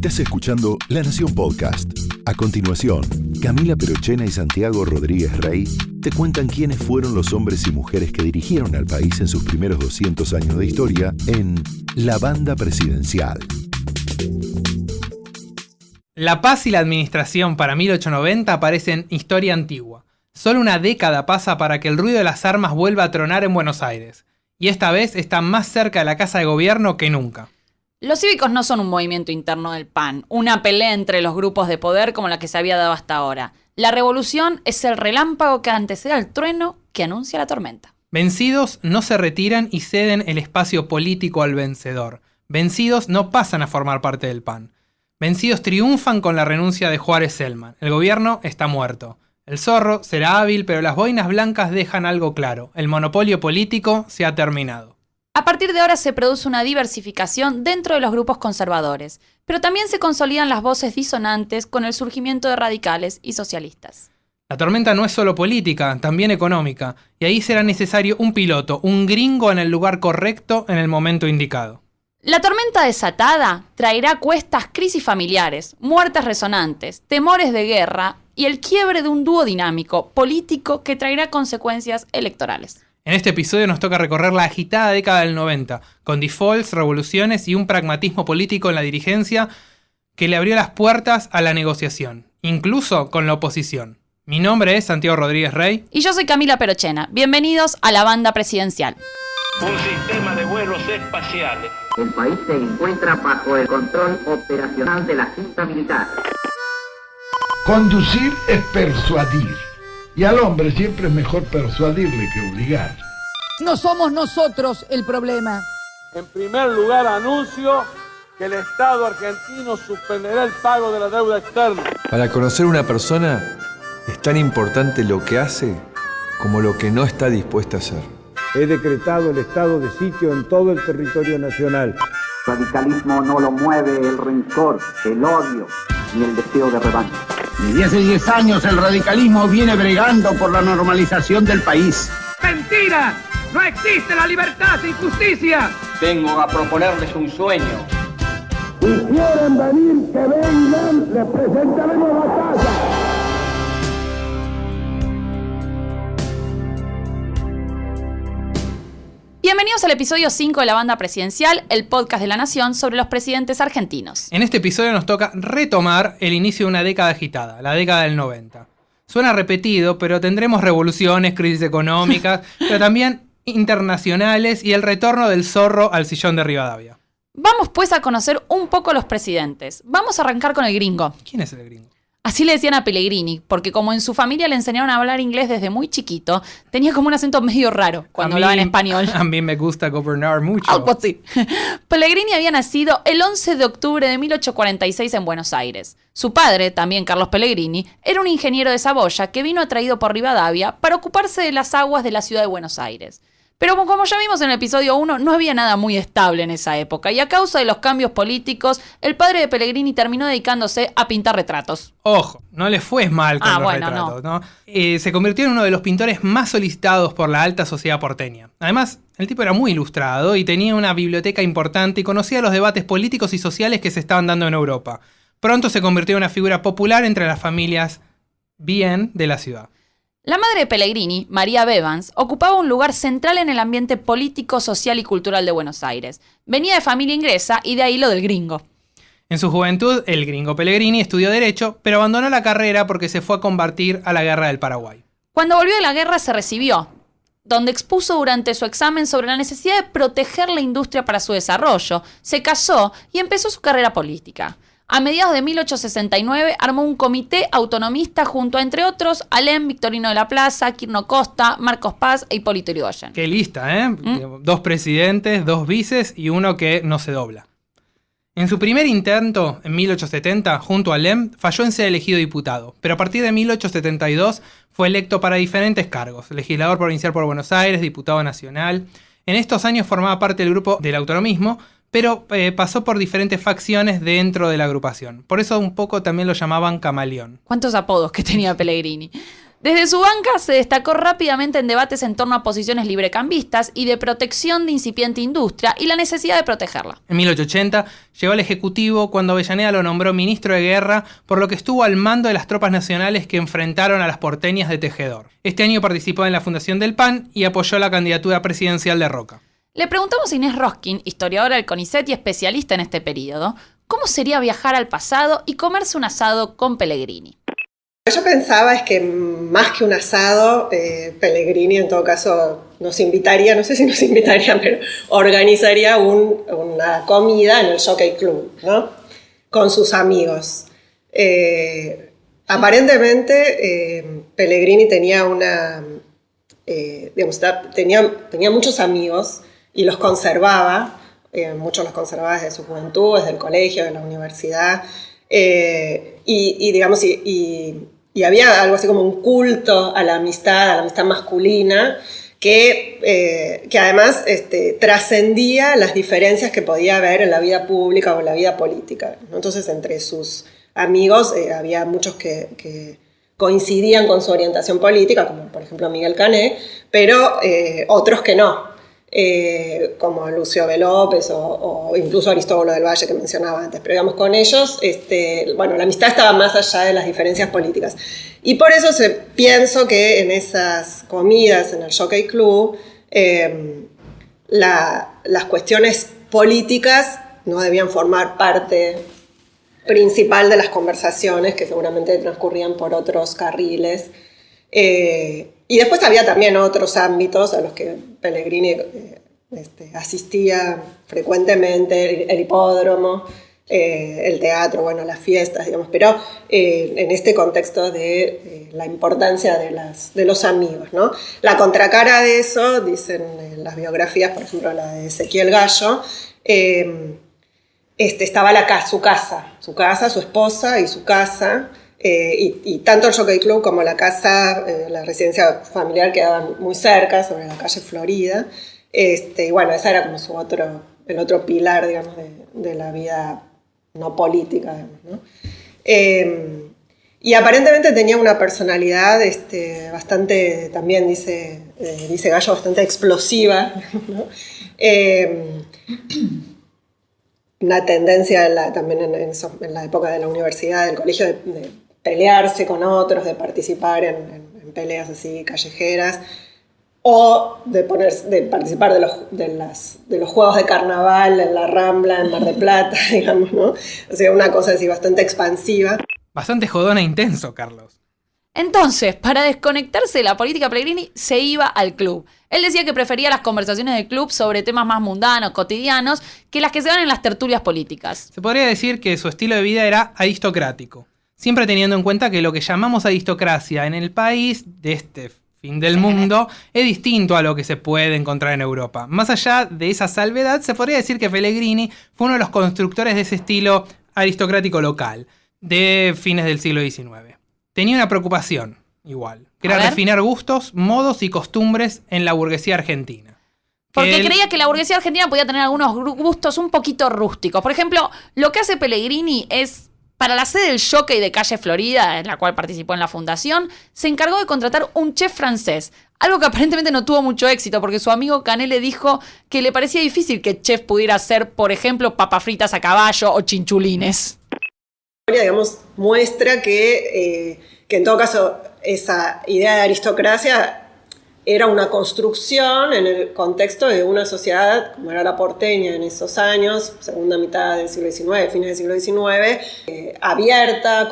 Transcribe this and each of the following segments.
Estás escuchando La Nación Podcast. A continuación, Camila Perochena y Santiago Rodríguez Rey te cuentan quiénes fueron los hombres y mujeres que dirigieron al país en sus primeros 200 años de historia en La Banda Presidencial. La paz y la administración para 1890 parecen historia antigua. Solo una década pasa para que el ruido de las armas vuelva a tronar en Buenos Aires. Y esta vez está más cerca de la Casa de Gobierno que nunca. Los cívicos no son un movimiento interno del PAN, una pelea entre los grupos de poder como la que se había dado hasta ahora. La revolución es el relámpago que antecede al trueno que anuncia la tormenta. Vencidos no se retiran y ceden el espacio político al vencedor. Vencidos no pasan a formar parte del PAN. Vencidos triunfan con la renuncia de Juárez Celman. El gobierno está muerto. El zorro será hábil, pero las boinas blancas dejan algo claro. El monopolio político se ha terminado. A partir de ahora se produce una diversificación dentro de los grupos conservadores, pero también se consolidan las voces disonantes con el surgimiento de radicales y socialistas. La tormenta no es solo política, también económica, y ahí será necesario un piloto, un gringo en el lugar correcto en el momento indicado. La tormenta desatada traerá a cuestas crisis familiares, muertes resonantes, temores de guerra y el quiebre de un dúo dinámico, político, que traerá consecuencias electorales. En este episodio nos toca recorrer la agitada década del 90, con defaults, revoluciones y un pragmatismo político en la dirigencia que le abrió las puertas a la negociación, incluso con la oposición. Mi nombre es Santiago Rodríguez Rey. Y yo soy Camila Perochena. Bienvenidos a La Banda Presidencial. Un sistema de vuelos espaciales. El país se encuentra bajo el control operacional de la Junta Militar. Conducir es persuadir. Y al hombre siempre es mejor persuadirle que obligar. No somos nosotros el problema. En primer lugar, anuncio que el Estado argentino suspenderá el pago de la deuda externa. Para conocer una persona es tan importante lo que hace como lo que no está dispuesta a hacer. He decretado el estado de sitio en todo el territorio nacional. El radicalismo no lo mueve el rencor, el odio ni el deseo de revancha. Desde hace 10 años el radicalismo viene bregando por la normalización del país. ¡Mentira! ¡No existe la libertad sin justicia! Vengo a proponerles un sueño. Si quieren venir, que vengan, les presentaremos batalla. Bienvenidos al episodio 5 de La Banda Presidencial, el podcast de La Nación sobre los presidentes argentinos. En este episodio nos toca retomar el inicio de una década agitada, la década del 90. Suena repetido, pero tendremos revoluciones, crisis económicas, pero también internacionales y el retorno del zorro al sillón de Rivadavia. Vamos pues a conocer un poco a los presidentes. Vamos a arrancar con el gringo. ¿Quién es el gringo? Así le decían a Pellegrini, porque como en su familia le enseñaron a hablar inglés desde muy chiquito, tenía como un acento medio raro cuando hablaba en español. A mí me gusta gobernar mucho. Algo así. Pellegrini había nacido el 11 de octubre de 1846 en Buenos Aires. Su padre, también Carlos Pellegrini, era un ingeniero de Saboya que vino atraído por Rivadavia para ocuparse de las aguas de la ciudad de Buenos Aires. Pero como ya vimos en el episodio 1, no había nada muy estable en esa época y a causa de los cambios políticos, el padre de Pellegrini terminó dedicándose a pintar retratos. Ojo, no le fue mal con los retratos, ¿no? Se convirtió en uno de los pintores más solicitados por la alta sociedad porteña. Además, el tipo era muy ilustrado y tenía una biblioteca importante y conocía los debates políticos y sociales que se estaban dando en Europa. Pronto se convirtió en una figura popular entre las familias bien de la ciudad. La madre de Pellegrini, María Bevans, ocupaba un lugar central en el ambiente político, social y cultural de Buenos Aires. Venía de familia inglesa y de ahí lo del gringo. En su juventud, el gringo Pellegrini estudió Derecho, pero abandonó la carrera porque se fue a combatir a la Guerra del Paraguay. Cuando volvió de la guerra se recibió, donde expuso durante su examen sobre la necesidad de proteger la industria para su desarrollo, se casó y empezó su carrera política. A mediados de 1869 armó un comité autonomista junto a, entre otros, Alem, Victorino de la Plaza, Quirno Costa, Marcos Paz e Hipólito Yrigoyen. Qué lista, ¿eh? 2 presidentes, 2 vices y uno que no se dobla. En su primer intento, en 1870, junto a Alem, falló en ser elegido diputado, pero a partir de 1872 fue electo para diferentes cargos: legislador provincial por Buenos Aires, diputado nacional. En estos años formaba parte del grupo del autonomismo, pero pasó por diferentes facciones dentro de la agrupación. Por eso un poco también lo llamaban camaleón. ¿Cuántos apodos que tenía Pellegrini? Desde su banca se destacó rápidamente en debates en torno a posiciones librecambistas y de protección de incipiente industria y la necesidad de protegerla. En 1880 llegó al Ejecutivo cuando Avellaneda lo nombró ministro de Guerra, por lo que estuvo al mando de las tropas nacionales que enfrentaron a las porteñas de Tejedor. Este año participó en la fundación del PAN y apoyó la candidatura presidencial de Roca. Le preguntamos a Inés Roskin, historiadora del CONICET y especialista en este periodo, cómo sería viajar al pasado y comerse un asado con Pellegrini. Yo pensaba es que más que un asado, Pellegrini en todo caso nos invitaría, no sé si nos invitaría, pero organizaría una comida en el Jockey Club, ¿no? Con sus amigos. Aparentemente Pellegrini tenía tenía muchos amigos y los conservaba, muchos los conservaba desde su juventud, desde el colegio, de la universidad. Y había algo así como un culto a la amistad masculina, que además trascendía las diferencias que podía haber en la vida pública o en la vida política, ¿no? Entonces, entre sus amigos había muchos que coincidían con su orientación política, como por ejemplo Miguel Cané, pero otros que no. Como Lucio B. López o incluso Aristóbulo del Valle que mencionaba antes, pero digamos con ellos, la amistad estaba más allá de las diferencias políticas. Y por eso pienso que en esas comidas en el Jockey Club las cuestiones políticas no debían formar parte principal de las conversaciones, que seguramente transcurrían por otros carriles. Y después había también otros ámbitos a los que Pellegrini asistía frecuentemente, el hipódromo, el teatro, bueno, las fiestas, digamos, pero en este contexto de la importancia de los amigos, ¿no? La contracara de eso, dicen en las biografías, por ejemplo la de Ezequiel Gallo, estaba su casa, su esposa y su casa. Y tanto el Jockey Club como la casa, la residencia familiar quedaban muy cerca, sobre la calle Florida. Y bueno, esa era como el otro pilar, digamos, de la vida no política, digamos, ¿no? Y aparentemente tenía una personalidad bastante, también dice Gallo, bastante explosiva, ¿no? Una tendencia también en la época de la universidad, del colegio, de pelearse con otros, de participar en peleas así callejeras, o de participar de los juegos de carnaval en la Rambla, en Mar del Plata, digamos, ¿no? O sea, una cosa así bastante expansiva. Bastante jodona e intenso, Carlos. Entonces, para desconectarse de la política, Pellegrini se iba al club. Él decía que prefería las conversaciones del club sobre temas más mundanos, cotidianos, que las que se dan en las tertulias políticas. Se podría decir que su estilo de vida era aristocrático, siempre teniendo en cuenta que lo que llamamos aristocracia en el país de este fin del mundo es distinto a lo que se puede encontrar en Europa. Más allá de esa salvedad, se podría decir que Pellegrini fue uno de los constructores de ese estilo aristocrático local de fines del siglo XIX. Tenía una preocupación, igual, que era refinar gustos, modos y costumbres en la burguesía argentina. Porque creía que la burguesía argentina podía tener algunos gustos un poquito rústicos. Por ejemplo, lo que hace Pellegrini es, para la sede del Jockey de calle Florida, en la cual participó en la fundación, se encargó de contratar un chef francés. Algo que aparentemente no tuvo mucho éxito, porque su amigo Cané le dijo que le parecía difícil que el chef pudiera hacer, por ejemplo, papas fritas a caballo o chinchulines. Digamos, muestra que en todo caso esa idea de aristocracia era una construcción en el contexto de una sociedad como era la porteña en esos años, segunda mitad del siglo XIX, fines del siglo XIX, abierta,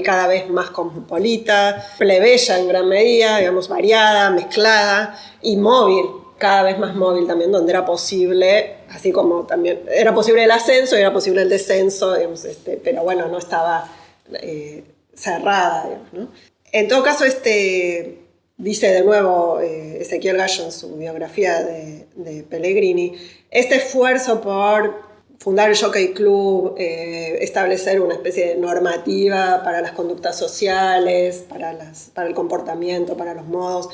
cada vez más cosmopolita, plebeya en gran medida, digamos, variada, mezclada y móvil, cada vez más móvil también, donde era posible, así como también era posible el ascenso y era posible el descenso, digamos, pero bueno, no estaba cerrada, digamos, ¿no? En todo caso, dice de nuevo Ezequiel Gallo en su biografía de Pellegrini, este esfuerzo por fundar el Jockey Club, establecer una especie de normativa para las conductas sociales, para el comportamiento, para los modos,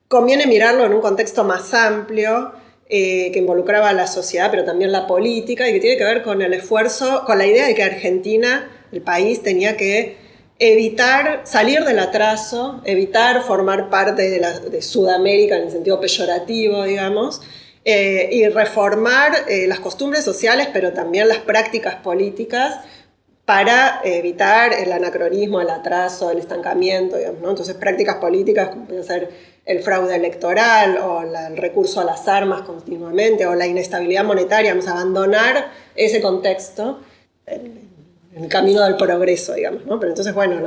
conviene mirarlo en un contexto más amplio, que involucraba a la sociedad, pero también la política, y que tiene que ver con el esfuerzo, con la idea de que Argentina, el país, tenía que evitar salir del atraso, evitar formar parte de Sudamérica en el sentido peyorativo, digamos, y reformar las costumbres sociales, pero también las prácticas políticas para evitar el anacronismo, el atraso, el estancamiento, digamos, ¿no? Entonces, prácticas políticas como puede ser el fraude electoral o el recurso a las armas continuamente o la inestabilidad monetaria, vamos a abandonar ese contexto en el camino del progreso, digamos, ¿no? Pero entonces, bueno,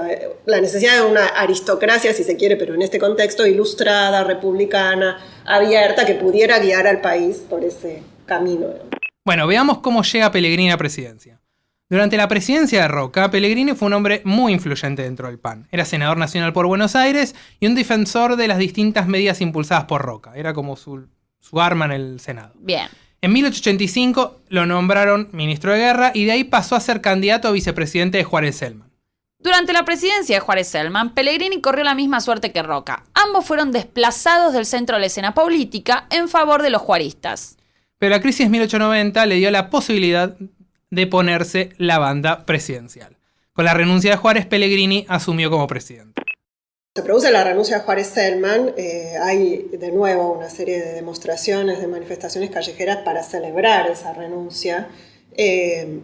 la necesidad de una aristocracia, si se quiere, pero en este contexto ilustrada, republicana, abierta, que pudiera guiar al país por ese camino, digamos. Bueno, veamos cómo llega Pellegrini a presidencia. Durante la presidencia de Roca, Pellegrini fue un hombre muy influyente dentro del PAN. Era senador nacional por Buenos Aires y un defensor de las distintas medidas impulsadas por Roca. Era como su arma en el Senado. Bien. En 1885 lo nombraron ministro de Guerra y de ahí pasó a ser candidato a vicepresidente de Juárez Celman. Durante la presidencia de Juárez Celman, Pellegrini corrió la misma suerte que Roca. Ambos fueron desplazados del centro de la escena política en favor de los juaristas. Pero la crisis de 1890 le dio la posibilidad de ponerse la banda presidencial. Con la renuncia de Juárez, Pellegrini asumió como presidente. Se produce la renuncia de Juárez Celman, hay de nuevo una serie de demostraciones, de manifestaciones callejeras para celebrar esa renuncia,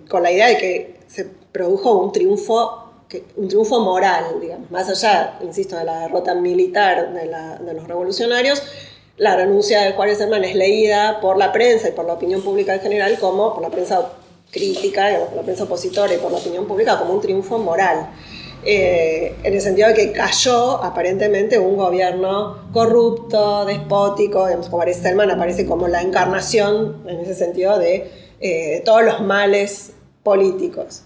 con la idea de que se produjo un triunfo moral, digamos, más allá, insisto, de la derrota militar de los revolucionarios. La renuncia de Juárez Celman es leída por la prensa y por la opinión pública en general como, por la prensa crítica, digamos, por la prensa opositora y por la opinión pública, como un triunfo moral. En el sentido de que cayó aparentemente un gobierno corrupto, despótico, digamos, Juárez Celman aparece como la encarnación, en ese sentido, de todos los males políticos.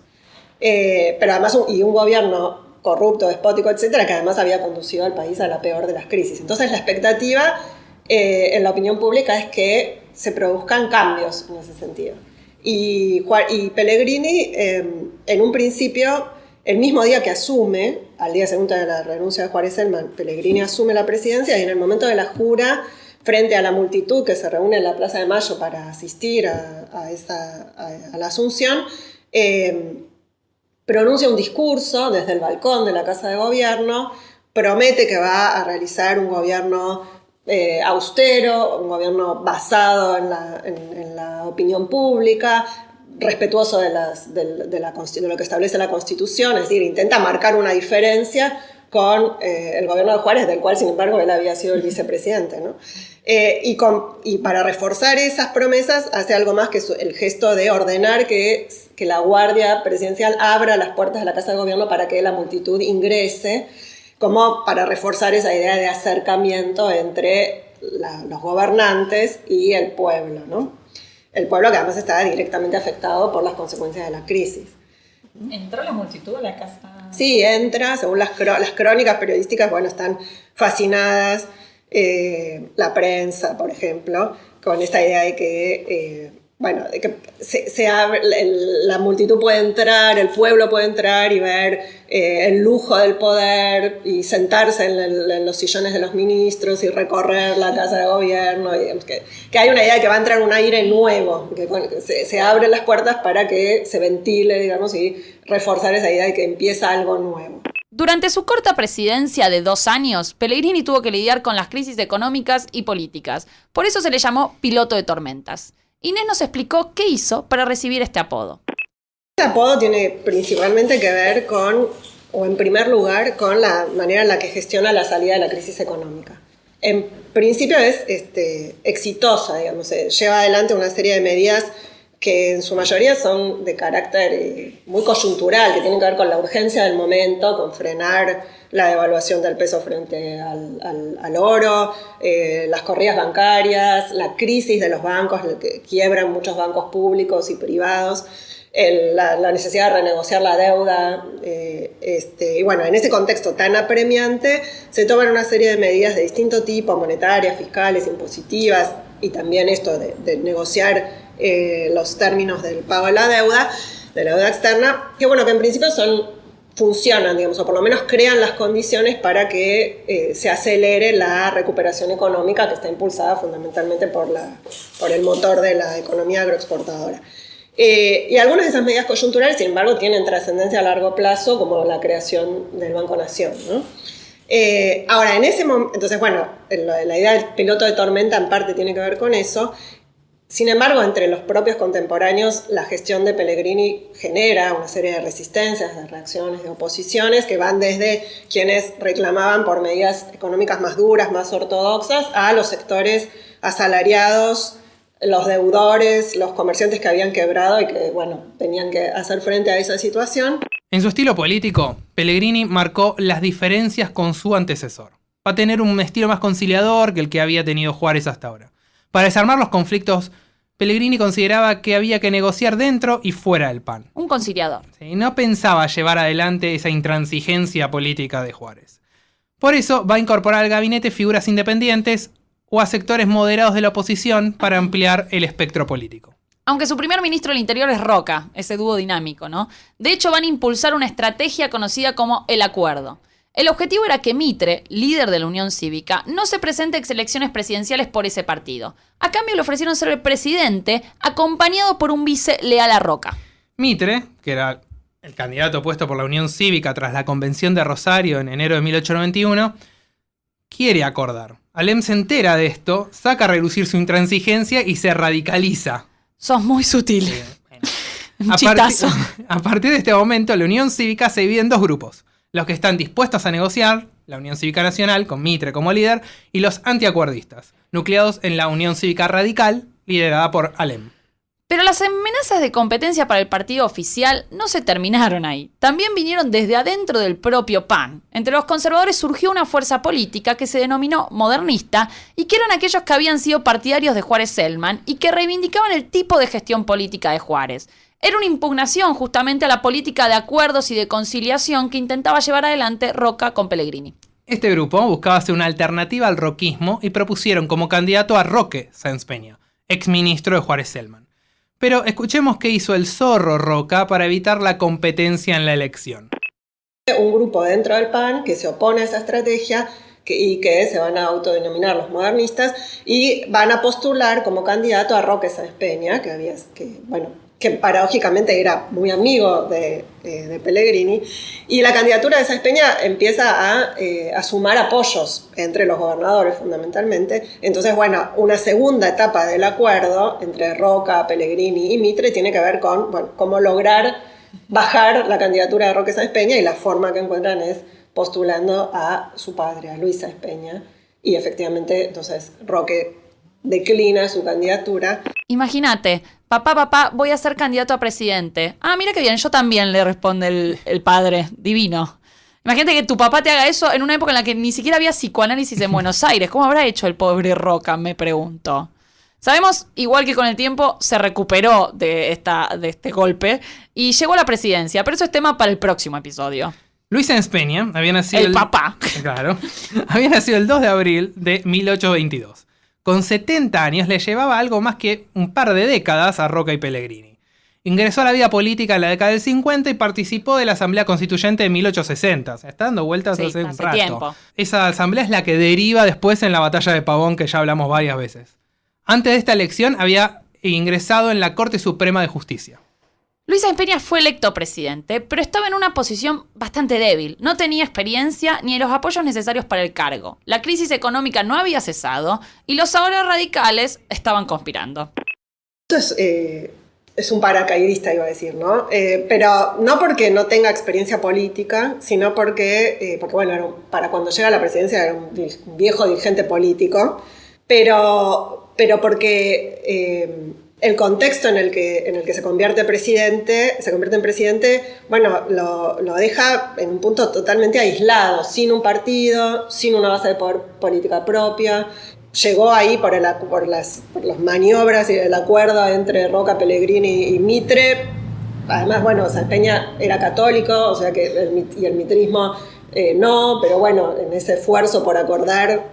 Pero además, un gobierno corrupto, despótico, etcétera, que además había conducido al país a la peor de las crisis. Entonces, la expectativa en la opinión pública es que se produzcan cambios en ese sentido. Y Pellegrini, en un principio, el mismo día que asume, al día siguiente de la renuncia de Juárez Celman, Pellegrini asume la presidencia y en el momento de la jura, frente a la multitud que se reúne en la Plaza de Mayo para asistir a la Asunción, pronuncia un discurso desde el balcón de la Casa de Gobierno, promete que va a realizar un gobierno austero, un gobierno basado en la opinión pública, respetuoso de lo que establece la Constitución, es decir, intenta marcar una diferencia con el gobierno de Juárez, del cual, sin embargo, él había sido el vicepresidente, ¿no? Y para reforzar esas promesas hace algo más que el gesto de ordenar que la Guardia Presidencial abra las puertas de la Casa de Gobierno para que la multitud ingrese, como para reforzar esa idea de acercamiento entre los gobernantes y el pueblo, ¿no? El pueblo que además está directamente afectado por las consecuencias de la crisis. ¿Entró la multitud a la casa? Sí, entra, según las crónicas periodísticas, bueno, están fascinadas, la prensa, por ejemplo, con esta idea de que, de que se abre, la multitud puede entrar, el pueblo puede entrar y ver el lujo del poder y sentarse en los sillones de los ministros y recorrer la Casa de Gobierno. Y digamos que hay una idea de que va a entrar un aire nuevo, que se abren las puertas para que se ventile, digamos, y reforzar esa idea de que empieza algo nuevo. Durante su corta presidencia de 2 años, Pellegrini tuvo que lidiar con las crisis económicas y políticas. Por eso se le llamó piloto de tormentas. Inés nos explicó qué hizo para recibir este apodo. Este apodo tiene principalmente que ver en primer lugar, con la manera en la que gestiona la salida de la crisis económica. En principio es exitosa, digamos, lleva adelante una serie de medidas que en su mayoría son de carácter muy coyuntural, que tienen que ver con la urgencia del momento, con frenar la devaluación del peso frente al oro, las corridas bancarias, la crisis de los bancos, que quiebran muchos bancos públicos y privados, la necesidad de renegociar la deuda. Y bueno, en ese contexto tan apremiante se toman una serie de medidas de distinto tipo, monetarias, fiscales, impositivas, y también esto de negociar los términos del pago de la deuda externa, que bueno, que en principio funcionan, digamos, o por lo menos crean las condiciones para que se acelere la recuperación económica, que está impulsada fundamentalmente por el motor de la economía agroexportadora. Y algunas de esas medidas coyunturales, sin embargo, tienen trascendencia a largo plazo, como la creación del Banco Nación, ¿no? Ahora, en ese momento, entonces, bueno, la idea del piloto de tormenta en parte tiene que ver con eso. Sin embargo, entre los propios contemporáneos, la gestión de Pellegrini genera una serie de resistencias, de reacciones, de oposiciones, que van desde quienes reclamaban por medidas económicas más duras, más ortodoxas, a los sectores asalariados, los deudores, los comerciantes que habían quebrado y que, bueno, tenían que hacer frente a esa situación. En su estilo político, Pellegrini marcó las diferencias con su antecesor. Va a tener un estilo más conciliador que el que había tenido Juárez hasta ahora. Para desarmar los conflictos, Pellegrini consideraba que había que negociar dentro y fuera del PAN. Un conciliador. Sí, no pensaba llevar adelante esa intransigencia política de Juárez. Por eso va a incorporar al gabinete figuras independientes o a sectores moderados de la oposición para ampliar el espectro político. Aunque su primer ministro del Interior es Roca, ese dúo dinámico, ¿no? De hecho, van a impulsar una estrategia conocida como el Acuerdo. El objetivo era que Mitre, líder de la Unión Cívica, no se presente en elecciones presidenciales por ese partido. A cambio le ofrecieron ser el presidente, acompañado por un vice leal a Roca. Mitre, que era el candidato puesto por la Unión Cívica tras la Convención de Rosario en enero de 1891, quiere acordar. Alem se entera de esto, saca a relucir su intransigencia y se radicaliza. Sos muy sutil. Sí, bueno. Un chistazo. A partir de este momento, la Unión Cívica se divide en dos grupos. Los que están dispuestos a negociar, la Unión Cívica Nacional, con Mitre como líder, y los antiacuerdistas, nucleados en la Unión Cívica Radical, liderada por Alem. Pero las amenazas de competencia para el partido oficial no se terminaron ahí. También vinieron desde adentro del propio PAN. Entre los conservadores surgió una fuerza política que se denominó modernista y que eran aquellos que habían sido partidarios de Juárez Celman y que reivindicaban el tipo de gestión política de Juárez. Era una impugnación justamente a la política de acuerdos y de conciliación que intentaba llevar adelante Roca con Pellegrini. Este grupo buscaba hacer una alternativa al roquismo y propusieron como candidato a Roque Sáenz Peña, exministro de Juárez Celman. Pero escuchemos qué hizo el zorro Roca para evitar la competencia en la elección. Un grupo dentro del PAN que se opone a esa estrategia y que se van a autodenominar los modernistas y van a postular como candidato a Roque Sáenz Peña, que paradójicamente era muy amigo de Pellegrini, y la candidatura de Sáenz Peña empieza a sumar apoyos entre los gobernadores fundamentalmente. Entonces, bueno, una segunda etapa del acuerdo entre Roca, Pellegrini y Mitre tiene que ver con cómo lograr bajar la candidatura de Roque Sáenz Peña, y la forma que encuentran es postulando a su padre, a Luis Sáenz Peña, y efectivamente entonces Roque declina su candidatura. Imagínate, papá, voy a ser candidato a presidente. Ah, mira qué bien, yo también, le responde el padre, divino. Imagínate que tu papá te haga eso en una época en la que ni siquiera había psicoanálisis en Buenos Aires. ¿Cómo habrá hecho el pobre Roca? Me pregunto. Sabemos, igual que con el tiempo, se recuperó de este golpe y llegó a la presidencia, pero eso es tema para el próximo episodio. Luis Sáenz Peña había nacido... El papá. Claro. Había nacido el 2 de abril de 1822. Con 70 años le llevaba algo más que un par de décadas a Roca y Pellegrini. Ingresó a la vida política en la década del 50 y participó de la Asamblea Constituyente de 1860. O sea, está dando vueltas hace un rato. Tiempo. Esa asamblea es la que deriva después en la batalla de Pavón, que ya hablamos varias veces. Antes de esta elección había ingresado en la Corte Suprema de Justicia. Luis Sáenz Peña fue electo presidente, pero estaba en una posición bastante débil. No tenía experiencia ni los apoyos necesarios para el cargo. La crisis económica no había cesado y los ahora radicales estaban conspirando. Esto es un paracaidista, iba a decir, ¿no? Pero no porque no tenga experiencia política, sino porque bueno, para cuando llega a la presidencia era un viejo dirigente político, pero porque... el contexto en el que se convierte en presidente, bueno, lo deja en un punto totalmente aislado, sin un partido, sin una base de poder política propia. Llegó ahí por las maniobras y el acuerdo entre Roca, Pellegrini y Mitre. Además, bueno, Sáenz Peña era católico, o sea que el mitrismo no, pero bueno, en ese esfuerzo por acordar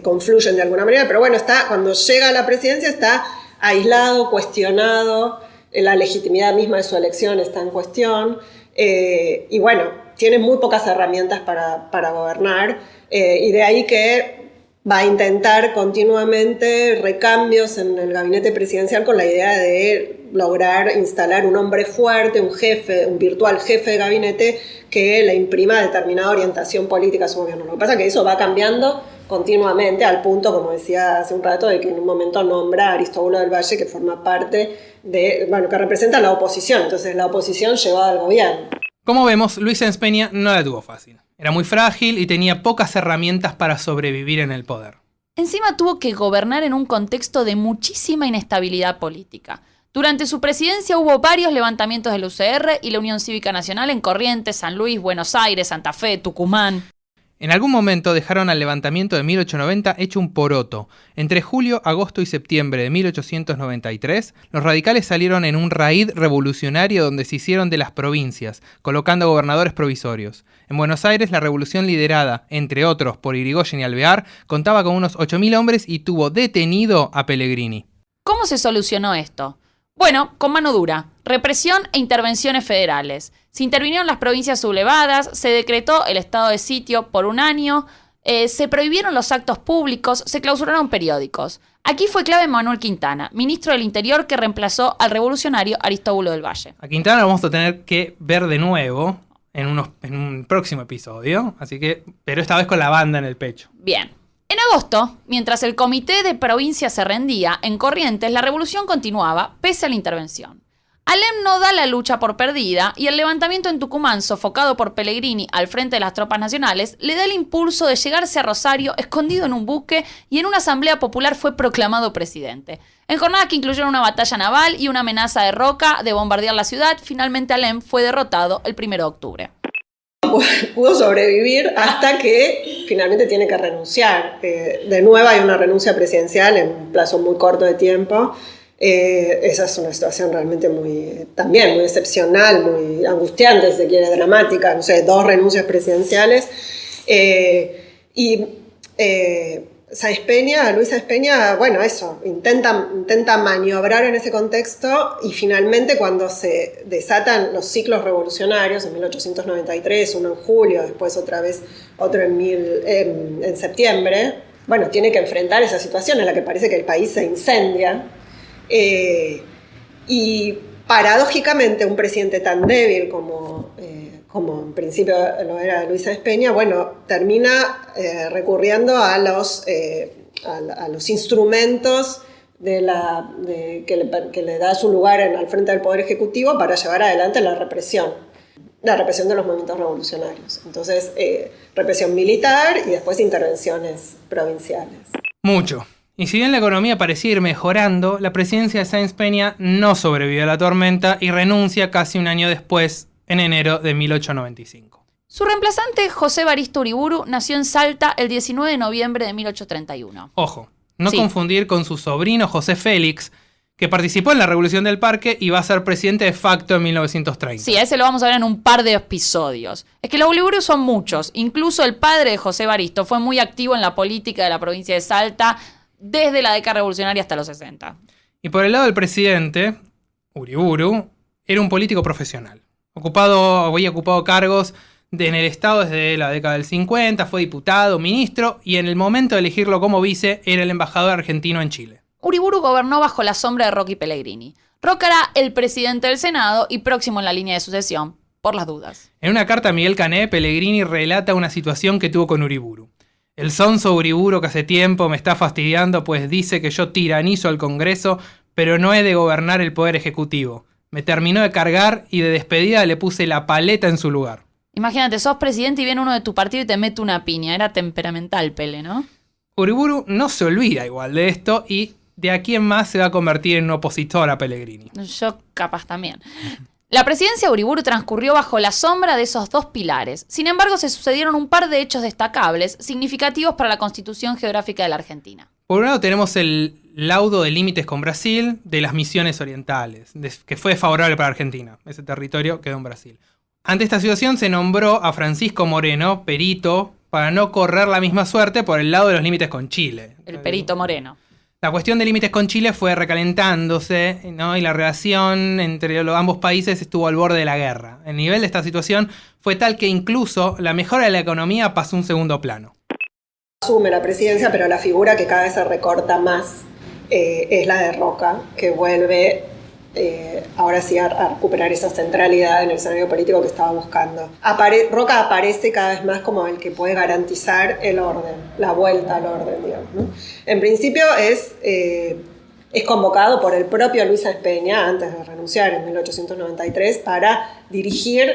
confluyen de alguna manera. Pero bueno, cuando llega a la presidencia está aislado, cuestionado, la legitimidad misma de su elección está en cuestión, y bueno, tiene muy pocas herramientas para gobernar, y de ahí que va a intentar continuamente recambios en el gabinete presidencial con la idea de lograr instalar un hombre fuerte, un jefe, un virtual jefe de gabinete que le imprima determinada orientación política a su gobierno. Lo que pasa es que eso va cambiando continuamente al punto, como decía hace un rato, de que en un momento nombra a Aristóbulo del Valle, que forma parte de, que representa a la oposición. Entonces la oposición llevada al gobierno. Como vemos, Luis Sáenz Peña no la tuvo fácil. Era muy frágil y tenía pocas herramientas para sobrevivir en el poder. Encima tuvo que gobernar en un contexto de muchísima inestabilidad política. Durante su presidencia hubo varios levantamientos del UCR y la Unión Cívica Nacional en Corrientes, San Luis, Buenos Aires, Santa Fe, Tucumán. En algún momento dejaron al levantamiento de 1890 hecho un poroto. Entre julio, agosto y septiembre de 1893, los radicales salieron en un raid revolucionario donde se hicieron de las provincias, colocando gobernadores provisorios. En Buenos Aires, la revolución liderada, entre otros, por Irigoyen y Alvear, contaba con unos 8.000 hombres y tuvo detenido a Pellegrini. ¿Cómo se solucionó esto? Bueno, con mano dura, represión e intervenciones federales. Se intervinieron las provincias sublevadas, se decretó el estado de sitio por un año, se prohibieron los actos públicos, se clausuraron periódicos. Aquí fue clave Manuel Quintana, ministro del Interior que reemplazó al revolucionario Aristóbulo del Valle. A Quintana lo vamos a tener que ver de nuevo en un próximo episodio, pero esta vez con la banda en el pecho. Bien. En agosto, mientras el Comité de Provincia se rendía, en Corrientes la revolución continuaba, pese a la intervención. Alem no da la lucha por perdida y el levantamiento en Tucumán, sofocado por Pellegrini al frente de las tropas nacionales, le da el impulso de llegarse a Rosario escondido en un buque y en una asamblea popular fue proclamado presidente. En jornadas que incluyeron una batalla naval y una amenaza de Roca de bombardear la ciudad, finalmente Alem fue derrotado el 1 de octubre. Pudo sobrevivir hasta que finalmente tiene que renunciar. De nuevo hay una renuncia presidencial en un plazo muy corto de tiempo. Esa es una situación realmente también muy excepcional, muy angustiante, si se quiere, dramática. 2 renuncias presidenciales. Luis Sáenz Peña, intenta maniobrar en ese contexto y finalmente cuando se desatan los ciclos revolucionarios, en 1893, uno en julio, después otra vez otro en septiembre, tiene que enfrentar esa situación en la que parece que el país se incendia y paradójicamente un presidente tan débil como en principio lo era Luis Sáenz Peña, termina recurriendo a los instrumentos que le da su lugar al frente del Poder Ejecutivo para llevar adelante la represión de los movimientos revolucionarios. Entonces, represión militar y después intervenciones provinciales. Mucho. Y si bien la economía parecía ir mejorando, la presidencia de Sáenz Peña no sobrevivió a la tormenta y renuncia casi un año después, en enero de 1895. Su reemplazante, José Evaristo Uriburu, nació en Salta el 19 de noviembre de 1831. Ojo, no confundir con su sobrino José Félix, que participó en la Revolución del Parque y va a ser presidente de facto en 1930. Sí, a ese lo vamos a ver en un par de episodios. Es que los Uriburu son muchos. Incluso el padre de José Evaristo fue muy activo en la política de la provincia de Salta desde la década revolucionaria hasta los 60. Y por el lado del presidente, Uriburu era un político profesional. Había ocupado cargos en el Estado desde la década del 50, fue diputado, ministro, y en el momento de elegirlo como vice era el embajador argentino en Chile. Uriburu gobernó bajo la sombra de Roca y Pellegrini. Roca era el presidente del Senado y próximo en la línea de sucesión, por las dudas. En una carta a Miguel Cané, Pellegrini relata una situación que tuvo con Uriburu. El sonso Uriburu que hace tiempo me está fastidiando pues dice que yo tiranizo al Congreso, pero no he de gobernar el Poder Ejecutivo. Me terminó de cargar y de despedida le puse la paleta en su lugar. Imagínate, sos presidente y viene uno de tu partido y te mete una piña. Era temperamental, Pele, ¿no? Uriburu no se olvida igual de esto y de aquí en más se va a convertir en un opositor a Pellegrini. Yo capaz también. La presidencia de Uriburu transcurrió bajo la sombra de esos 2 pilares. Sin embargo, se sucedieron un par de hechos destacables, significativos para la constitución geográfica de la Argentina. Por un lado tenemos el laudo de límites con Brasil de las Misiones Orientales, que fue desfavorable para Argentina. Ese territorio quedó en Brasil. Ante esta situación se nombró a Francisco Moreno, perito, para no correr la misma suerte por el lado de los límites con Chile. El perito Moreno. La cuestión de límites con Chile fue recalentándose, ¿no? Y la relación entre ambos países estuvo al borde de la guerra. El nivel de esta situación fue tal que incluso la mejora de la economía pasó a un segundo plano. asume la presidencia, pero la figura que cada vez se recorta más es la de Roca, que vuelve ahora sí a recuperar esa centralidad en el escenario político que estaba buscando. Roca aparece cada vez más como el que puede garantizar el orden, la vuelta al orden, digamos, ¿no? En principio es convocado por el propio Luis Sáenz Peña, antes de renunciar en 1893, para dirigir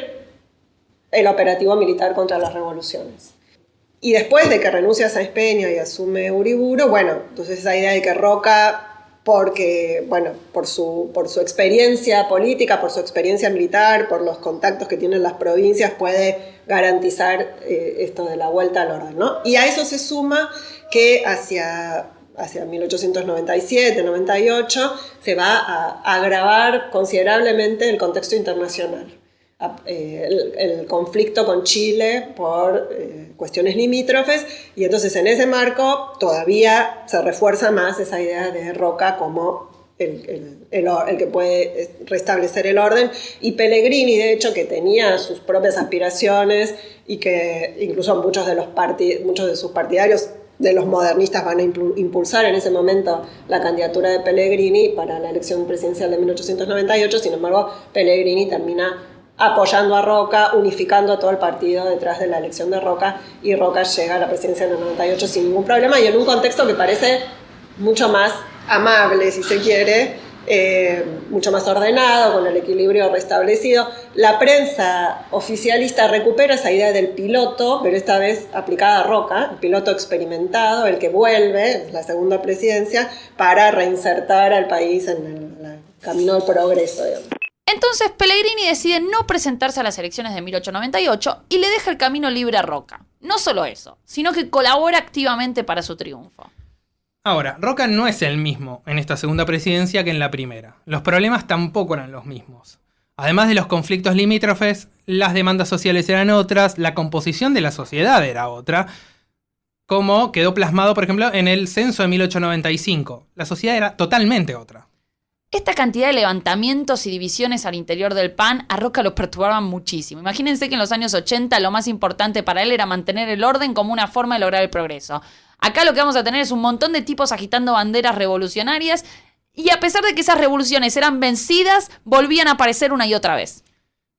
el operativo militar contra las revoluciones. Y después de que renuncia Sáenz Peña y asume Uriburu, bueno, entonces esa idea de que Roca, porque, bueno, por su experiencia política, por su experiencia militar, por los contactos que tienen las provincias, puede garantizar esto de la vuelta al orden, ¿no? Y a eso se suma que hacia 1897-98 se va a agravar considerablemente el contexto internacional. El conflicto con Chile por cuestiones limítrofes, y entonces en ese marco todavía se refuerza más esa idea de Roca como el que puede restablecer el orden, y Pellegrini, de hecho, que tenía sus propias aspiraciones y que incluso muchos de sus partidarios de los modernistas van a impulsar en ese momento la candidatura de Pellegrini para la elección presidencial de 1898, sin embargo Pellegrini termina apoyando a Roca, unificando a todo el partido detrás de la elección de Roca, y Roca llega a la presidencia en el 98 sin ningún problema y en un contexto que parece mucho más amable, si se quiere, mucho más ordenado, con el equilibrio restablecido. La prensa oficialista recupera esa idea del piloto, pero esta vez aplicada a Roca, el piloto experimentado, el que vuelve, la segunda presidencia, para reinsertar al país en el camino del progreso, digamos. Entonces Pellegrini decide no presentarse a las elecciones de 1898 y le deja el camino libre a Roca. No solo eso, sino que colabora activamente para su triunfo. Ahora, Roca no es el mismo en esta segunda presidencia que en la primera. Los problemas tampoco eran los mismos. Además de los conflictos limítrofes, las demandas sociales eran otras, la composición de la sociedad era otra, como quedó plasmado, por ejemplo, en el censo de 1895. La sociedad era totalmente otra. Esta cantidad de levantamientos y divisiones al interior del PAN a Roca lo perturbaban muchísimo. Imagínense que en los años 80 lo más importante para él era mantener el orden como una forma de lograr el progreso. Acá lo que vamos a tener es un montón de tipos agitando banderas revolucionarias, y a pesar de que esas revoluciones eran vencidas, volvían a aparecer una y otra vez.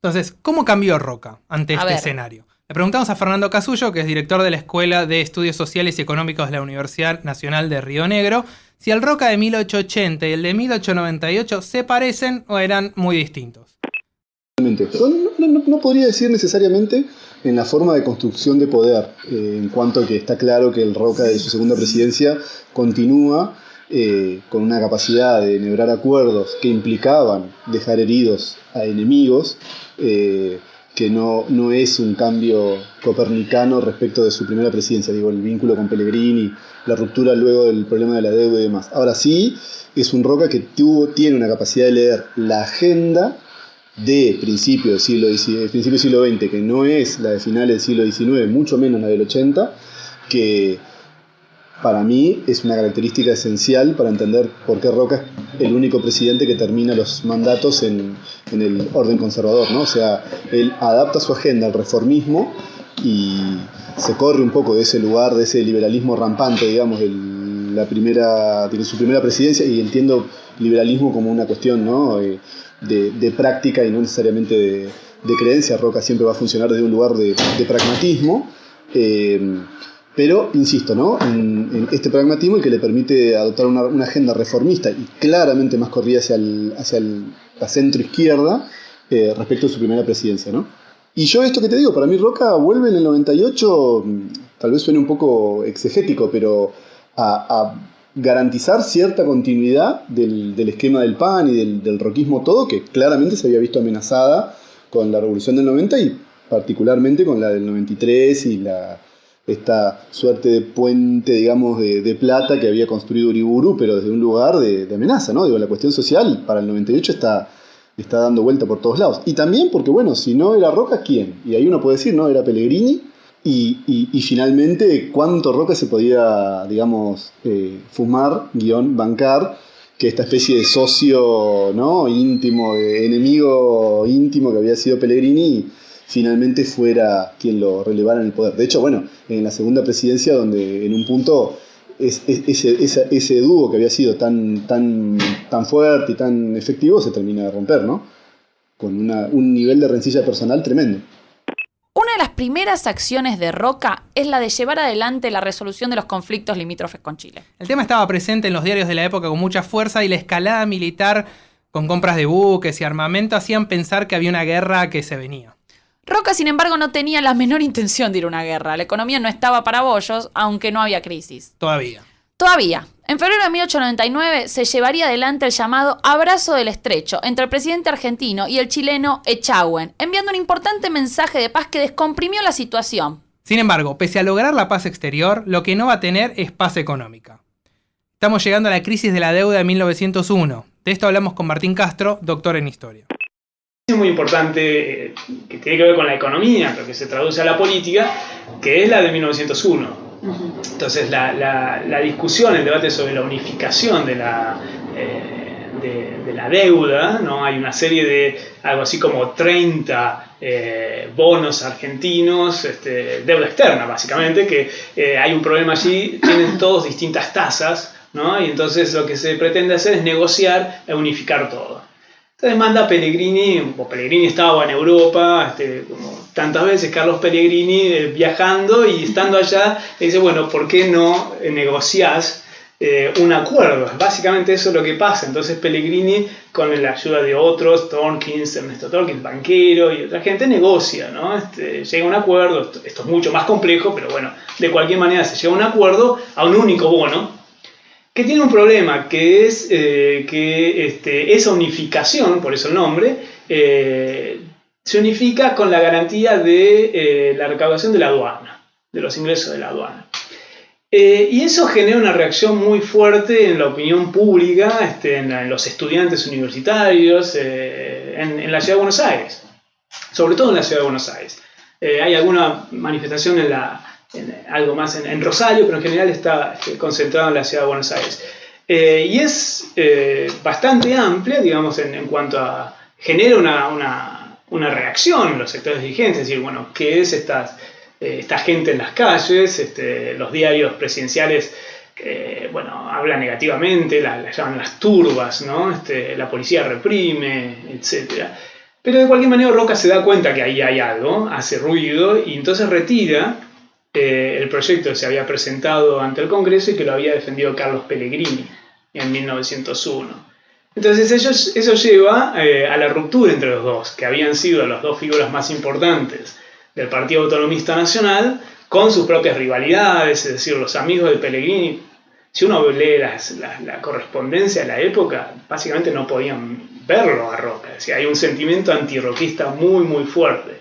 Entonces, ¿cómo cambió Roca ante este escenario? Le preguntamos a Fernando Casullo, que es director de la Escuela de Estudios Sociales y Económicos de la Universidad Nacional de Río Negro, si el Roca de 1880 y el de 1898 se parecen o eran muy distintos. No podría decir necesariamente en la forma de construcción de poder, en cuanto a que está claro que el Roca de su segunda presidencia continúa con una capacidad de enhebrar acuerdos que implicaban dejar heridos a enemigos, que no es un cambio copernicano respecto de su primera presidencia, digo, el vínculo con Pellegrini, la ruptura luego del problema de la deuda y demás. Ahora sí, es un Roca que tiene una capacidad de leer la agenda de principio del siglo XX, que no es la de finales del siglo XIX, mucho menos la del 80, que para mí es una característica esencial para entender por qué Roca es el único presidente que termina los mandatos en el orden conservador, ¿no? O sea, él adapta su agenda al reformismo y se corre un poco de ese lugar, de ese liberalismo rampante, digamos, de su primera presidencia, y entiendo liberalismo como una cuestión, ¿no?, de práctica y no necesariamente de creencia. Roca siempre va a funcionar desde un lugar de pragmatismo, pero insisto, ¿no?, en este pragmatismo, y que le permite adoptar una agenda reformista y claramente más corrida hacia la centro-izquierda respecto a su primera presidencia, ¿no? Y yo esto que te digo, para mí Roca vuelve en el 98, tal vez suene un poco exegético, pero a garantizar cierta continuidad del esquema del PAN y del roquismo todo, que claramente se había visto amenazada con la Revolución del 90 y particularmente con la del 93 y esta suerte de puente, digamos, de plata que había construido Uriburu, pero desde un lugar de amenaza, ¿no? Digo, la cuestión social para el 98 está dando vuelta por todos lados. Y también porque, bueno, si no era Roca, ¿quién? Y ahí uno puede decir, ¿no?, era Pellegrini. Y finalmente, ¿cuánto Roca se podía, digamos, bancar que esta especie de socio, ¿no?, íntimo, de enemigo íntimo que había sido Pellegrini, finalmente fuera quien lo relevara en el poder. De hecho, bueno, en la segunda presidencia, donde en un punto ese dúo que había sido tan fuerte y tan efectivo se termina de romper, ¿no? Con un nivel de rencilla personal tremendo. Una de las primeras acciones de Roca es la de llevar adelante la resolución de los conflictos limítrofes con Chile. El tema estaba presente en los diarios de la época con mucha fuerza y la escalada militar con compras de buques y armamento hacían pensar que había una guerra que se venía. Roca, sin embargo, no tenía la menor intención de ir a una guerra. La economía no estaba para bollos, aunque no había crisis. Todavía. En febrero de 1899 se llevaría adelante el llamado Abrazo del Estrecho entre el presidente argentino y el chileno Echagüe, enviando un importante mensaje de paz que descomprimió la situación. Sin embargo, pese a lograr la paz exterior, lo que no va a tener es paz económica. Estamos llegando a la crisis de la deuda de 1901. De esto hablamos con Martín Castro, doctor en historia. Es muy importante que tiene que ver con la economía, pero que se traduce a la política, que es la de 1901. Entonces la discusión, el debate sobre la unificación de la deuda, ¿no? Hay una serie de algo así como 30 bonos argentinos, deuda externa básicamente, que hay un problema allí, tienen todos distintas tasas, ¿no? Y entonces lo que se pretende hacer es negociar e unificar todo. Entonces manda Pellegrini estaba en Europa, como tantas veces, Carlos Pellegrini viajando y estando allá, le dice, bueno, ¿por qué no negociás un acuerdo? Básicamente eso es lo que pasa. Entonces Pellegrini, con la ayuda de otros, Ernesto Torkins, banquero y otra gente, negocia, ¿no? Llega a un acuerdo, esto es mucho más complejo, pero bueno, de cualquier manera se llega a un acuerdo, a un único bono, que tiene un problema, que es que esa unificación, por eso el nombre, se unifica con la garantía de la recaudación de la aduana, de los ingresos de la aduana. Y eso genera una reacción muy fuerte en la opinión pública, en los estudiantes universitarios, en la Ciudad de Buenos Aires, sobre todo en la Ciudad de Buenos Aires. Hay alguna manifestación algo más en Rosario, pero en general está concentrado en la Ciudad de Buenos Aires. Y es bastante amplia, digamos, en cuanto a... genera una reacción en los sectores dirigentes, es decir, bueno, ¿qué es esta gente en las calles? Los diarios presidenciales, hablan negativamente, la llaman las turbas, ¿no? La policía reprime, etc. Pero de cualquier manera Roca se da cuenta que ahí hay algo, hace ruido, y entonces retira el proyecto que se había presentado ante el Congreso y que lo había defendido Carlos Pellegrini en 1901. Entonces eso lleva a la ruptura entre los dos, que habían sido las dos figuras más importantes del Partido Autonomista Nacional, con sus propias rivalidades, es decir, los amigos de Pellegrini. Si uno lee la correspondencia de la época, básicamente no podían verlo a Roca. Es decir, hay un sentimiento antirroquista muy, muy fuerte.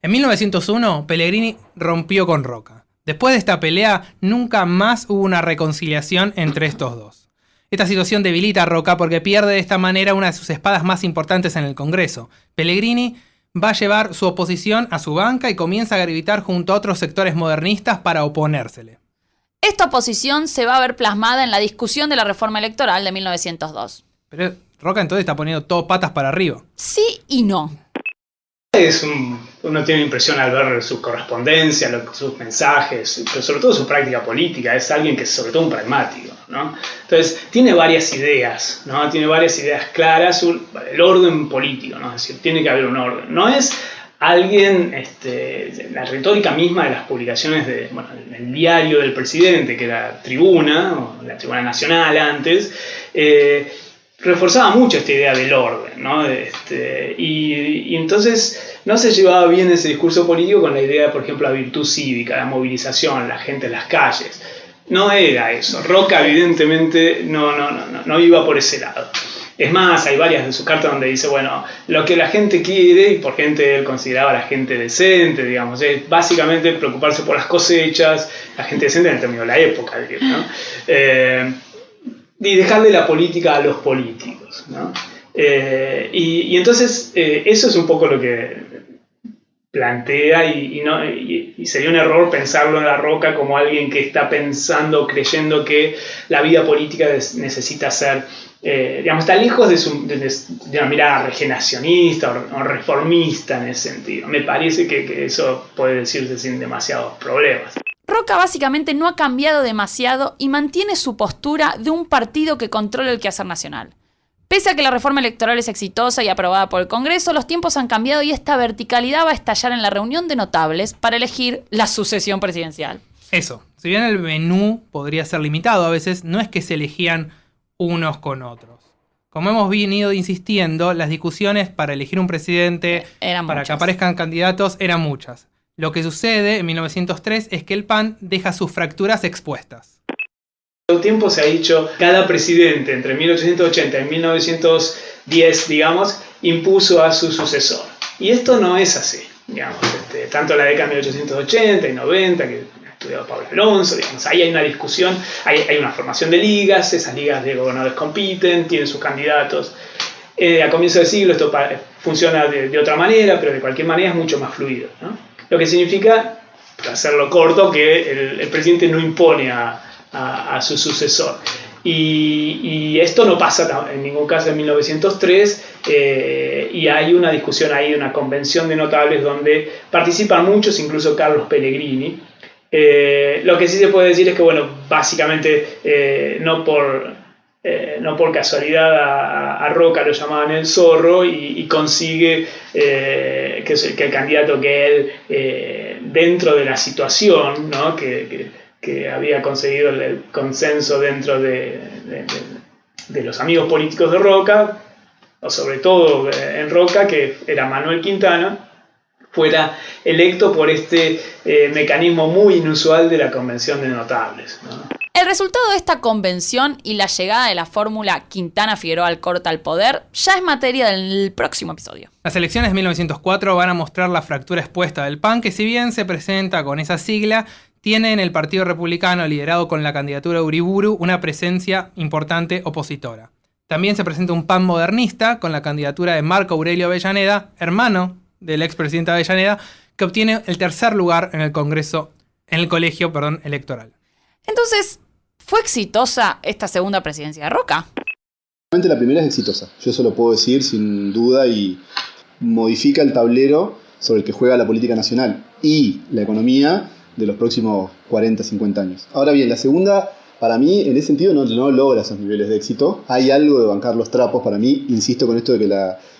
En 1901, Pellegrini rompió con Roca. Después de esta pelea, nunca más hubo una reconciliación entre estos dos. Esta situación debilita a Roca porque pierde de esta manera una de sus espadas más importantes en el Congreso. Pellegrini va a llevar su oposición a su banca y comienza a gravitar junto a otros sectores modernistas para oponérsele. Esta oposición se va a ver plasmada en la discusión de la reforma electoral de 1902. Pero Roca entonces está poniendo todo patas para arriba. Sí y no. Uno tiene la impresión al ver su correspondencia, sus mensajes, pero sobre todo su práctica política, es alguien que es sobre todo un pragmático, ¿no? Entonces tiene varias ideas, ¿no? Tiene varias ideas claras, el orden político, ¿no? Es decir, tiene que haber un orden. No es alguien, la retórica misma de las publicaciones del diario del presidente, que era Tribuna, o la Tribuna Nacional antes, reforzaba mucho esta idea del orden, ¿no? Y entonces no se llevaba bien ese discurso político con la idea, por ejemplo, la virtud cívica, la movilización, la gente en las calles. No era eso. Roca evidentemente no iba por ese lado. Es más, hay varias de sus cartas donde dice, bueno, lo que la gente quiere, y por gente él consideraba a la gente decente, digamos, es básicamente preocuparse por las cosechas, la gente decente en el término de la época, ¿no? Y dejarle la política a los políticos, ¿no? Y entonces eso es un poco lo que plantea y sería un error pensarlo en la Roca como alguien que está pensando, creyendo que la vida política necesita ser está lejos de una mirada regeneracionista o reformista en ese sentido. Me parece que eso puede decirse sin demasiados problemas. Roca básicamente no ha cambiado demasiado y mantiene su postura de un partido que controla el quehacer nacional. Pese a que la reforma electoral es exitosa y aprobada por el Congreso, los tiempos han cambiado y esta verticalidad va a estallar en la reunión de notables para elegir la sucesión presidencial. Eso, si bien el menú podría ser limitado a veces, no es que se elegían unos con otros. Como hemos venido insistiendo, las discusiones para elegir un presidente, para que aparezcan candidatos, eran muchas. Lo que sucede en 1903 es que el PAN deja sus fracturas expuestas. Todo el tiempo se ha dicho, cada presidente entre 1880 y 1910, digamos, impuso a su sucesor. Y esto no es así, digamos. Tanto en la década de 1880 y 90, que ha estudiado Pablo Alonso, digamos, ahí hay una discusión, hay una formación de ligas, esas ligas de gobernadores compiten, tienen sus candidatos. A comienzos del siglo esto funciona de otra manera, pero de cualquier manera es mucho más fluido, ¿no? Lo que significa, para hacerlo corto, que el presidente no impone a su sucesor. Y esto no pasa en ningún caso en 1903, y hay una discusión ahí, una convención de notables donde participan muchos, incluso Carlos Pellegrini. Lo que sí se puede decir es que, bueno, básicamente no por casualidad a Roca lo llamaban el zorro y consigue que el candidato que él, dentro de la situación, ¿no? que había conseguido el consenso dentro de los amigos políticos de Roca, o sobre todo en Roca, que era Manuel Quintana, fuera electo por este mecanismo muy inusual de la convención de notables, ¿no? El resultado de esta convención y la llegada de la fórmula Quintana-Figueroa Alcorta al poder ya es materia del próximo episodio. Las elecciones de 1904 van a mostrar la fractura expuesta del PAN, que si bien se presenta con esa sigla, tiene en el Partido Republicano, liderado con la candidatura de Uriburu, una presencia importante opositora. También se presenta un PAN modernista con la candidatura de Marco Aurelio Avellaneda, hermano del expresidente Avellaneda, que obtiene el tercer lugar en el colegio electoral. Entonces, ¿fue exitosa esta segunda presidencia de Roca? La primera es exitosa, yo eso lo puedo decir sin duda, y modifica el tablero sobre el que juega la política nacional y la economía de los próximos 40, 50 años. Ahora bien, la segunda, para mí, en ese sentido no logra esos niveles de éxito. Hay algo de bancar los trapos para mí, insisto con esto de que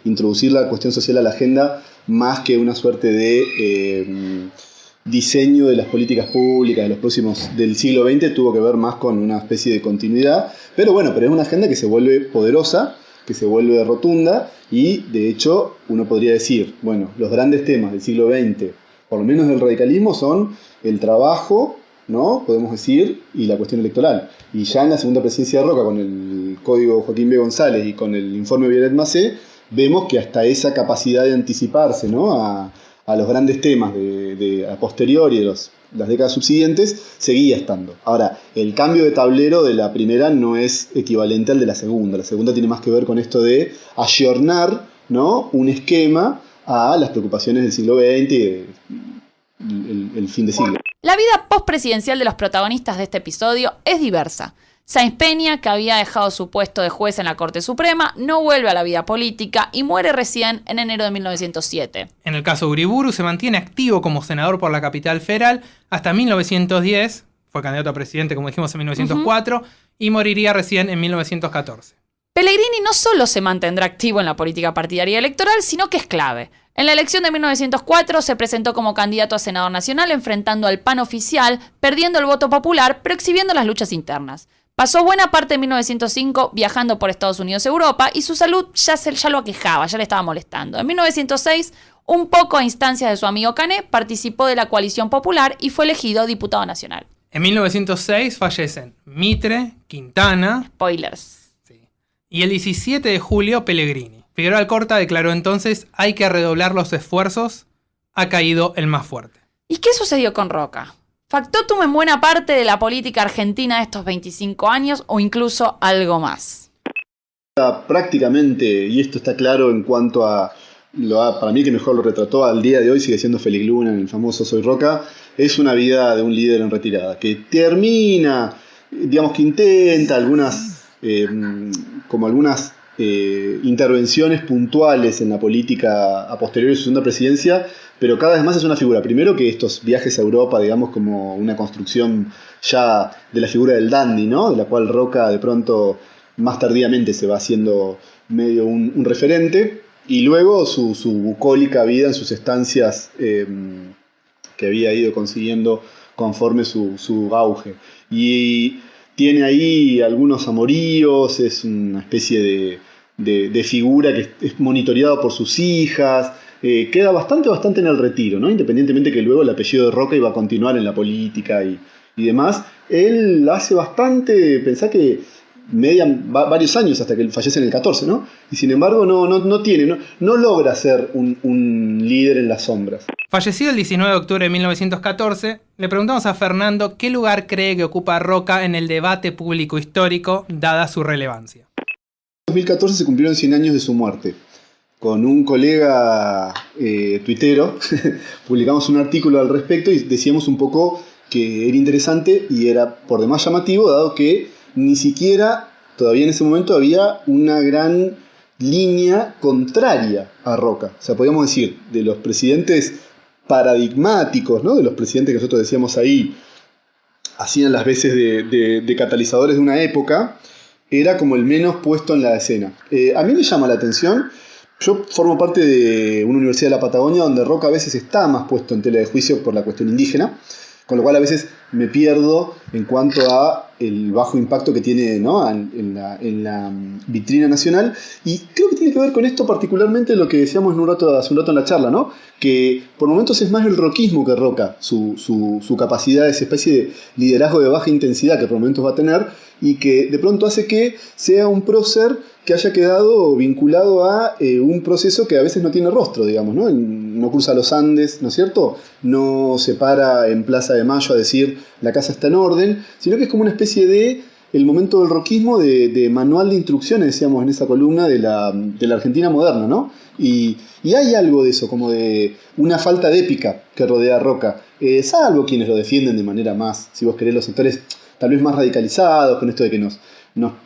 introducir la cuestión social a la agenda, más que una suerte de diseño de las políticas públicas de los próximos del siglo XX, tuvo que ver más con una especie de continuidad, pero es una agenda que se vuelve poderosa, que se vuelve rotunda, y de hecho uno podría decir, los grandes temas del siglo XX, por lo menos del radicalismo, son el trabajo, ¿no? Podemos decir, y la cuestión electoral. Y ya en la segunda presidencia de Roca, con el Código Joaquín B. González y con el informe Violet Macé, vemos que hasta esa capacidad de anticiparse, ¿no? a los grandes temas a posteriori de las décadas subsiguientes, seguía estando. Ahora, el cambio de tablero de la primera no es equivalente al de la segunda. La segunda tiene más que ver con esto de ayornar, ¿no? Un esquema a las preocupaciones del siglo XX y el fin de siglo. La vida postpresidencial de los protagonistas de este episodio es diversa. Sáenz Peña, que había dejado su puesto de juez en la Corte Suprema, no vuelve a la vida política y muere recién en enero de 1907. En el caso de Uriburu, se mantiene activo como senador por la capital federal hasta 1910, fue candidato a presidente, como dijimos, en 1904, y moriría recién en 1914. Pellegrini no solo se mantendrá activo en la política partidaria y electoral, sino que es clave. En la elección de 1904 se presentó como candidato a senador nacional enfrentando al PAN oficial, perdiendo el voto popular, pero exhibiendo las luchas internas. Pasó buena parte de 1905 viajando por Estados Unidos y Europa, y su salud ya lo aquejaba, ya le estaba molestando. En 1906, un poco a instancias de su amigo Cané, participó de la Coalición Popular y fue elegido diputado nacional. En 1906 fallecen Mitre, Quintana... Spoilers. Sí. Y el 17 de julio, Pellegrini. Figueroa Alcorta declaró entonces: hay que redoblar los esfuerzos, ha caído el más fuerte. ¿Y qué sucedió con Roca? ¿Factotum en buena parte de la política argentina de estos 25 años o incluso algo más? Prácticamente, y esto está claro en cuanto a, para mí que mejor lo retrató al día de hoy, sigue siendo Félix Luna en el famoso Soy Roca, es una vida de un líder en retirada, que termina, digamos que intenta algunas como algunas intervenciones puntuales en la política a posteriori de su segunda presidencia, pero cada vez más es una figura. Primero que estos viajes a Europa, digamos, como una construcción ya de la figura del dandy, ¿no? De la cual Roca de pronto más tardíamente se va haciendo medio un referente, y luego su bucólica vida en sus estancias que había ido consiguiendo conforme su auge. Y tiene ahí algunos amoríos, es una especie de figura que es monitoreado por sus hijas, queda bastante en el retiro, ¿no? Independientemente que luego el apellido de Roca iba a continuar en la política y demás. Él hace bastante, pensá que varios años hasta que él fallece en el 14, ¿no? Y sin embargo no logra ser un líder en las sombras. Fallecido el 19 de octubre de 1914, le preguntamos a Fernando qué lugar cree que ocupa Roca en el debate público histórico, dada su relevancia. En 2014 se cumplieron 100 años de su muerte. Con un colega tuitero publicamos un artículo al respecto y decíamos un poco que era interesante y era por demás llamativo, dado que ni siquiera todavía en ese momento había una gran línea contraria a Roca. O sea, podríamos decir, de los presidentes paradigmáticos, ¿no? De los presidentes que nosotros decíamos ahí, hacían las veces de catalizadores de una época, era como el menos puesto en la escena. A mí me llama la atención, yo formo parte de una universidad de la Patagonia donde Roca a veces está más puesto en tela de juicio por la cuestión indígena, con lo cual a veces me pierdo en cuanto a el bajo impacto que tiene, ¿no? en la vitrina nacional, y creo que tiene que ver con esto particularmente lo que decíamos hace un rato en la charla, ¿no? Que por momentos es más el roquismo que Roca, su capacidad, esa especie de liderazgo de baja intensidad que por momentos va a tener, y que de pronto hace que sea un prócer que haya quedado vinculado a un proceso que a veces no tiene rostro, digamos, ¿no? No cruza los Andes, ¿no es cierto? No se para en Plaza de Mayo a decir la casa está en orden, sino que es como una especie de el momento del roquismo de manual de instrucciones, decíamos en esa columna de la Argentina moderna, ¿no? Y hay algo de eso, como de una falta de épica que rodea a Roca, salvo quienes lo defienden de manera más, si vos querés, los sectores tal vez más radicalizados, con esto de que nos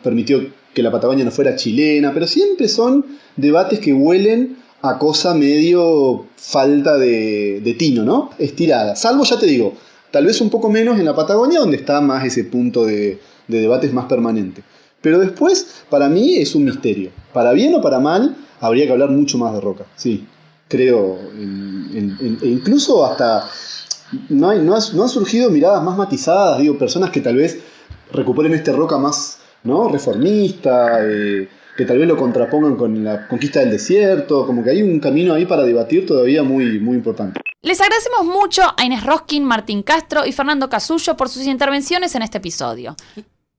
permitió que la Patagonia no fuera chilena, pero siempre son debates que huelen a cosa medio falta de tino, ¿no? Estirada. Salvo, ya te digo, tal vez un poco menos en la Patagonia, donde está más ese punto de debates más permanente. Pero después, para mí, es un misterio. Para bien o para mal, habría que hablar mucho más de Roca. Sí, creo. E incluso hasta no han surgido miradas más matizadas, digo, personas que tal vez recuperen este Roca más, ¿no? Reformista, que tal vez lo contrapongan con la conquista del desierto, como que hay un camino ahí para debatir todavía muy, muy importante. Les agradecemos mucho a Inés Roskin, Martín Castro y Fernando Casullo por sus intervenciones en este episodio.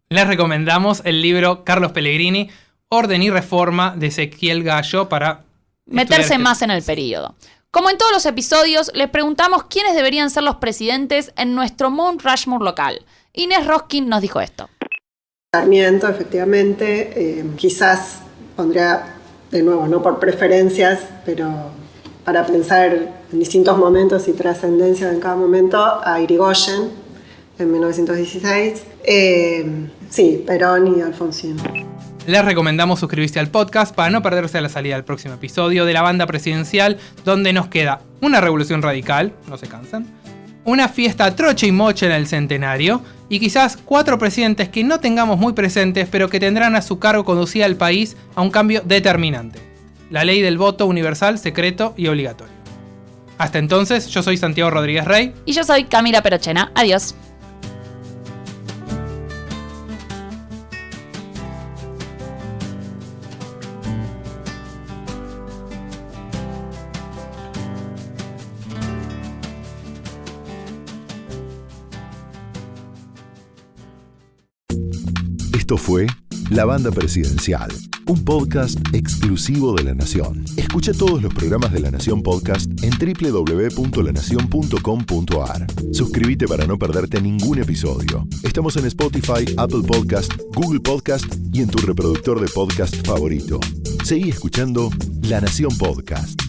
Les recomendamos el libro Carlos Pellegrini, Orden y Reforma, de Ezequiel Gallo, para meterse más en el período. Como en todos los episodios, les preguntamos quiénes deberían ser los presidentes en nuestro Mount Rushmore local. Inés Roskin nos dijo esto. Sarmiento, efectivamente, quizás pondría, de nuevo, no por preferencias, pero para pensar en distintos momentos y trascendencia en cada momento, a Irigoyen en 1916, sí, Perón y Alfonsín. Les recomendamos suscribirse al podcast para no perderse la salida del próximo episodio de La Banda Presidencial, donde nos queda una revolución radical, no se cansan, una fiesta troche y moche en el centenario, y quizás 4 presidentes que no tengamos muy presentes, pero que tendrán a su cargo conducir al país a un cambio determinante: la ley del voto universal, secreto y obligatorio. Hasta entonces, yo soy Santiago Rodríguez Rey. Y yo soy Camila Perochena. Adiós. Esto fue La Banda Presidencial, un podcast exclusivo de La Nación. Escucha todos los programas de La Nación Podcast en www.lanacion.com.ar. Suscríbete para no perderte ningún episodio. Estamos en Spotify, Apple Podcast, Google Podcast y en tu reproductor de podcast favorito. Seguí escuchando La Nación Podcast.